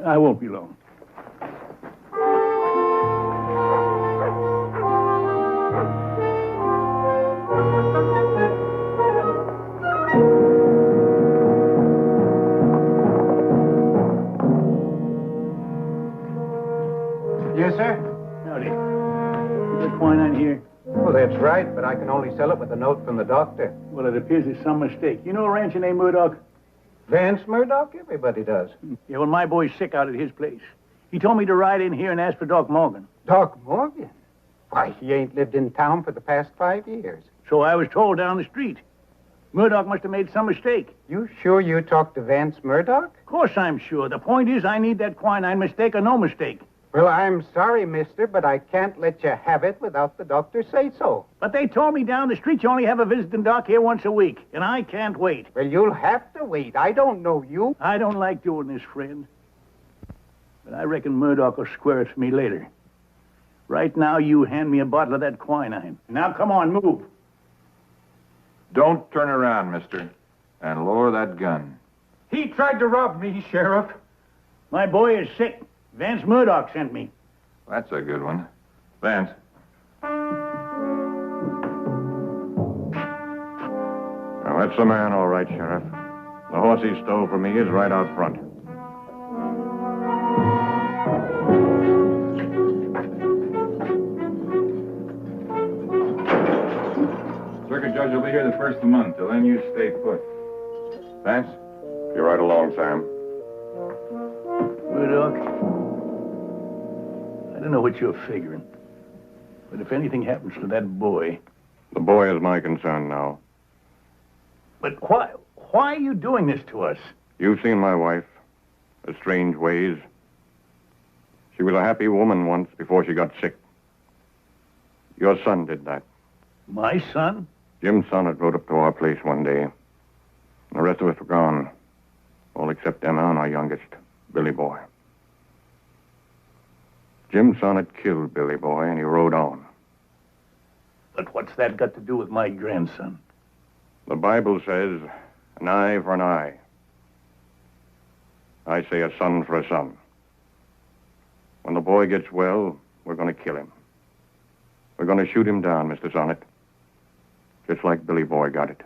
I won't be long. quinine here? Well, that's right, but I can only sell it with a note from the doctor. Well, it appears there's some mistake. You know a rancher named Murdoch? Vance Murdoch? Everybody does. Yeah, well, my boy's sick out at his place. He told me to ride in here and ask for Doc Morgan. Doc Morgan? Why, he ain't lived in town for the past 5 years. So I was told down the street. Murdoch must have made some mistake. You sure you talked to Vance Murdoch? Of course I'm sure. The point is I need that quinine, mistake or no mistake. Well, I'm sorry, mister, but I can't let you have it without the doctor say so. But they told me down the street you only have a visiting doc here once a week, and I can't wait. Well, you'll have to wait. I don't know you. I don't like doing this, friend. But I reckon Murdoch will square it for me later. Right now, you hand me a bottle of that quinine. Now, come on, move. Don't turn around, mister, and lower that gun. He tried to rob me, Sheriff. My boy is sick. Vance Murdoch sent me. That's a good one. Vance. Now, that's the man, all right, Sheriff. The horse he stole from me is right out front. Circuit judge will be here the first of the month. Till then, you stay put. Vance? You're right along, Sam. Murdoch, I don't know what you're figuring, but if anything happens to that boy... The boy is my concern now. But why are you doing this to us? You've seen my wife. Her strange ways. She was a happy woman once before she got sick. Your son did that. My son? Jim Sonnett rode up to our place one day. And the rest of us were gone. All except Emma and our youngest, Billy Boy. Jim Sonnett killed Billy Boy, and he rode on. But what's that got to do with my grandson? The Bible says, an eye for an eye. I say a son for a son. When the boy gets well, we're going to kill him. We're going to shoot him down, Mr. Sonnett. Just like Billy Boy got it.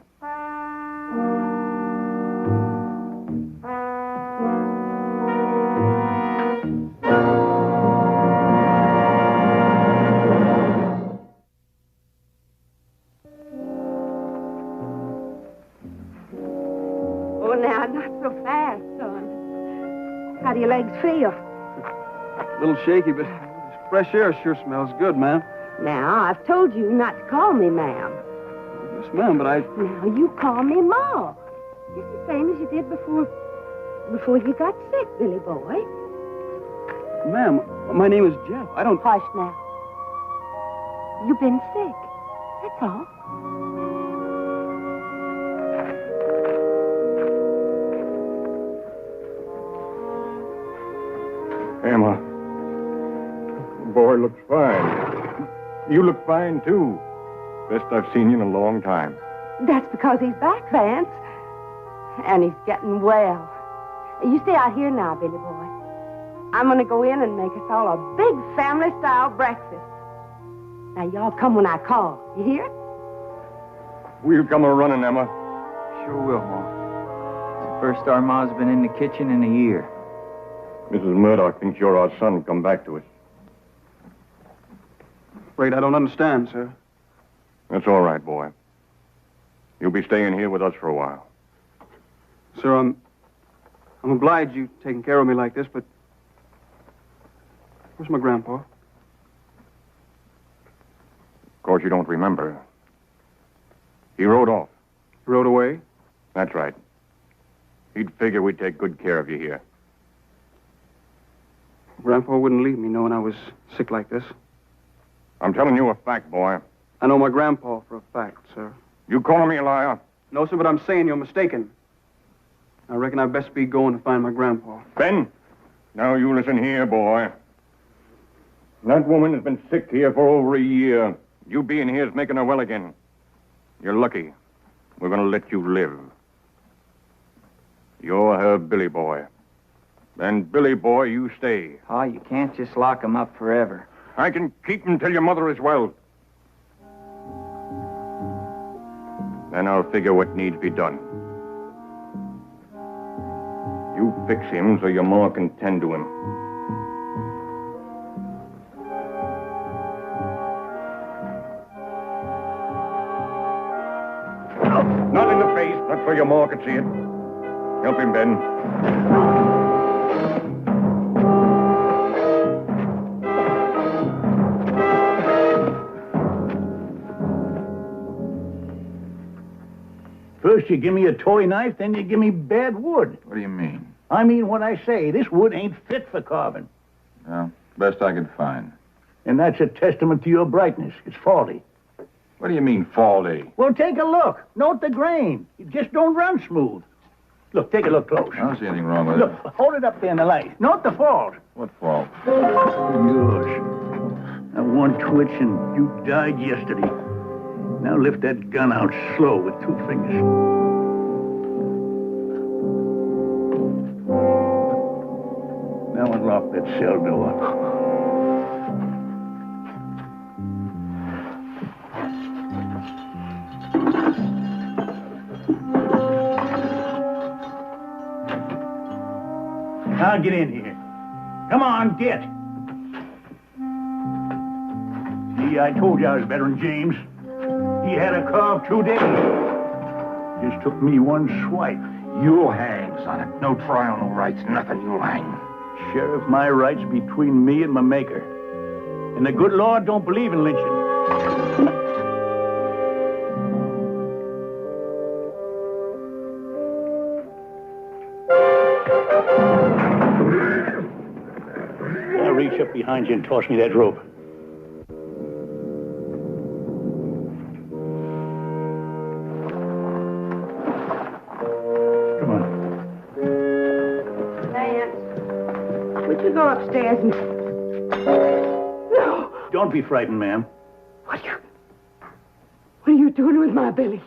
Oh, now, not so fast, son. How do your legs feel? A little shaky, but this fresh air sure smells good, ma'am. Now, I've told you not to call me ma'am. Yes, ma'am, but I... Now, you call me Ma. Just the same as you did before you got sick, Billy Boy. Ma'am, my name is Jeff. I don't... Hush now. You've been sick. That's all. Emma, the boy looks fine. You look fine, too. Best I've seen you in a long time. That's because he's back, Vance. And he's getting well. You stay out here now, Billy Boy. I'm going to go in and make us all a big family-style breakfast. Now, y'all come when I call. You hear? We'll come a-running, Emma. Sure will, Ma. It's the first our Ma's been in the kitchen in a year. Mrs. Murdoch thinks you're our son. Come back to us. Afraid I don't understand, sir. That's all right, boy. You'll be staying here with us for a while. Sir, I'm obliged you taking care of me like this, but... Where's my grandpa? Of course, you don't remember. He rode off. He rode away? That's right. He'd figure we'd take good care of you here. Grandpa wouldn't leave me knowing I was sick like this. I'm telling you a fact, boy. I know my grandpa for a fact, sir. You calling me a liar? No, sir, but I'm saying you're mistaken. I reckon I'd best be going to find my grandpa. Ben, now you listen here, boy. That woman has been sick here for over a year. You being here is making her well again. You're lucky. We're going to let you live. You're her Billy Boy. Then, Billy Boy, you stay. Oh, you can't just lock him up forever. I can keep him till your mother is well. Then I'll figure what needs to be done. You fix him so your ma can tend to him. Not in the face. Not where your maw could see it. Help him, Ben. First you give me a toy knife, then you give me bad wood. What do you mean? I mean what I say. This wood ain't fit for carving. Well, best I could find. And that's a testament to your brightness. It's faulty. What do you mean, faulty? Well, take a look. Note the grain. It just don't run smooth. Look, take a look close. I don't see anything wrong with Look, it. hold it up there in the light. Note the fault. What fault? Yours. Now, one twitch and you died yesterday. Now lift that gun out slow with 2 fingers. Now unlock that cell door. Now get in here. Come on, get. See, I told you I was better than James. He had a carve 2 days. Just took me 1 swipe. You'll hang, Sonnett. No trial, no rights, nothing. You'll hang. Sheriff, my rights between me and my maker. And the good Lord don't believe in lynching. Now reach up behind you and toss me that rope. Would you go upstairs and... No! Don't be frightened, ma'am. What are you doing with my Billy?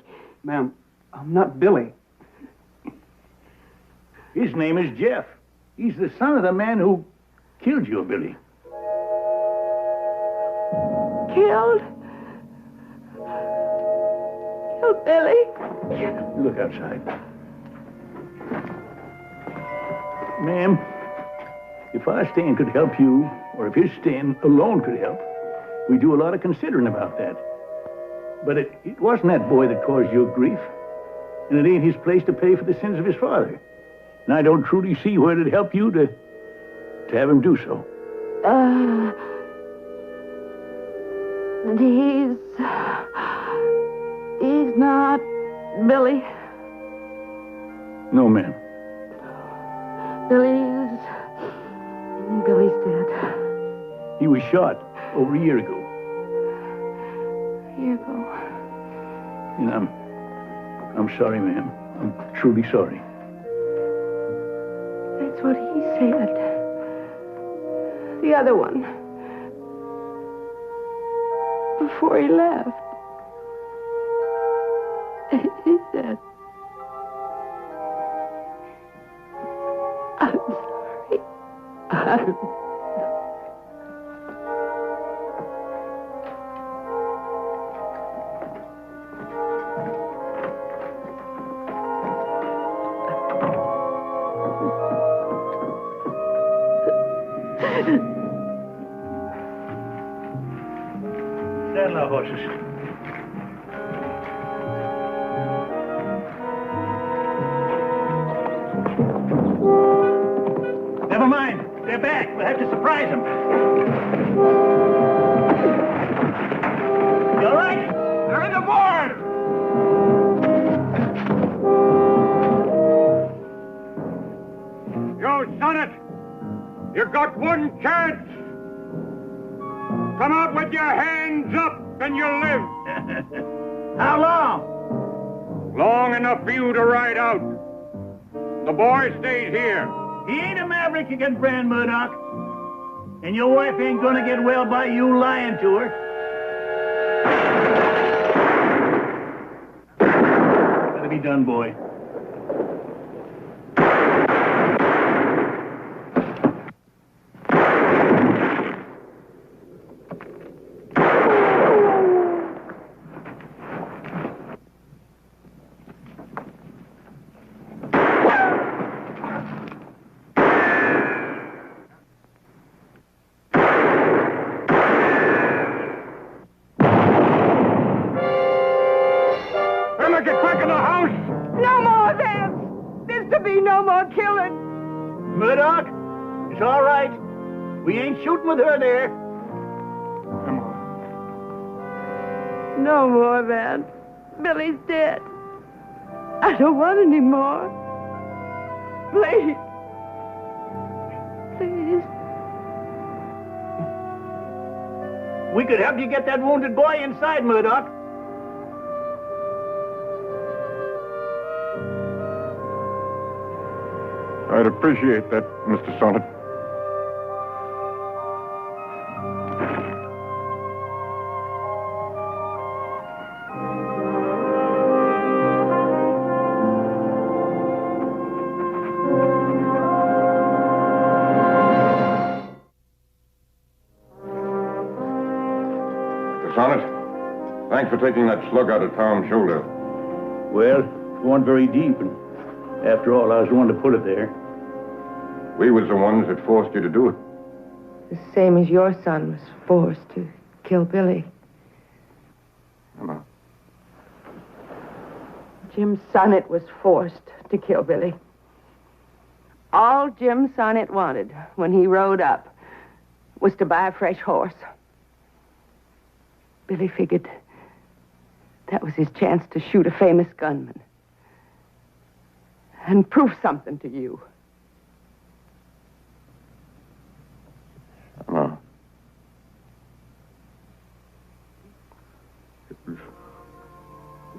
Ma'am, I'm not Billy. His name is Jeff. He's the son of the man who killed you, Billy. Killed? Killed Billy? Look outside. Ma'am, if our stand could help you, or if his stand alone could help, we do a lot of considering about that. But it wasn't that boy that caused your grief, and it ain't his place to pay for the sins of his father. And I don't truly see where it'd help you to have him do so. He's not Billy. No, ma'am. Billy's dead. He was shot over a year ago. A year ago. And I'm sorry, ma'am. I'm truly sorry. That's what he said. The other one. Before he left. He said, I'm sorry. I'm Saddle our horses. Never mind. They're back. We'll have to surprise them. You all right? They're in the barn! Yo, Sonnett, you got 1 chance. Come out with your hands up and you'll live. How long? Long enough for you to ride out. The boy stays here. He ain't a maverick against Brennan, Murdoch. And your wife ain't gonna get well by you lying to her. Gotta be done, boy. Get back in the no more killing. Murdoch, it's all right. We ain't shooting with her there. Come on. No more, Vance. Billy's dead. I don't want any more. Please. Please. We could help you get that wounded boy inside, Murdoch. I'd appreciate that, Mr. Sonnett. Mr. Sonnett, thanks for taking that slug out of Tom's shoulder. Well, it wasn't very deep, and after all, I was the one to put it there. We was the ones that forced you to do it. The same as your son was forced to kill Billy. Emma. Jim Sonnett was forced to kill Billy. All Jim Sonnett wanted when he rode up was to buy a fresh horse. Billy figured that was his chance to shoot a famous gunman and prove something to you. Emma. It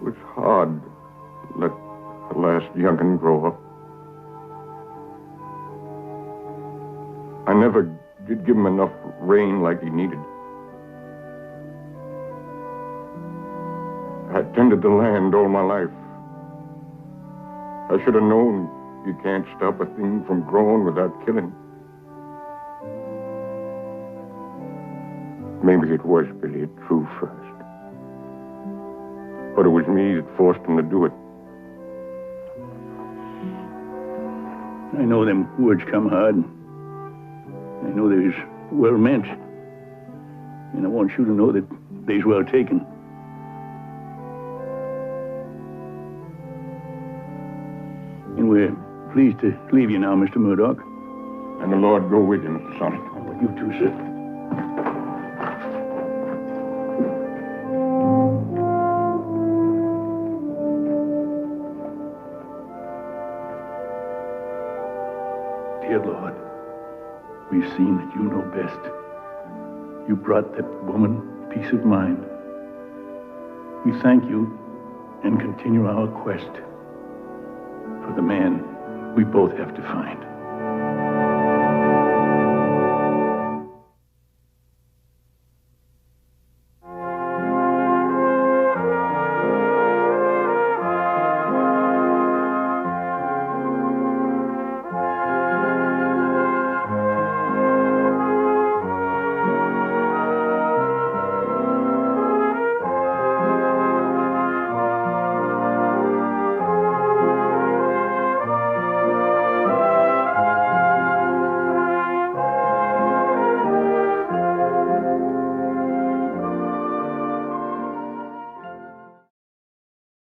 was hard to let the last young'un grow up. I never did give him enough rein like he needed. I tended the land all my life. I should have known you can't stop a thing from growing without killing. Maybe it was Billy true first. But it was me that forced him to do it. I know them words come hard. I know they was well meant. And I want you to know that they's well taken. And we're pleased to leave you now, Mr. Murdoch. And the Lord go with you, Mr. Sonnett. Oh, you too, sir. Dear Lord, we've seen that you know best. You brought that woman peace of mind. We thank you and continue our quest for the man we both have to find.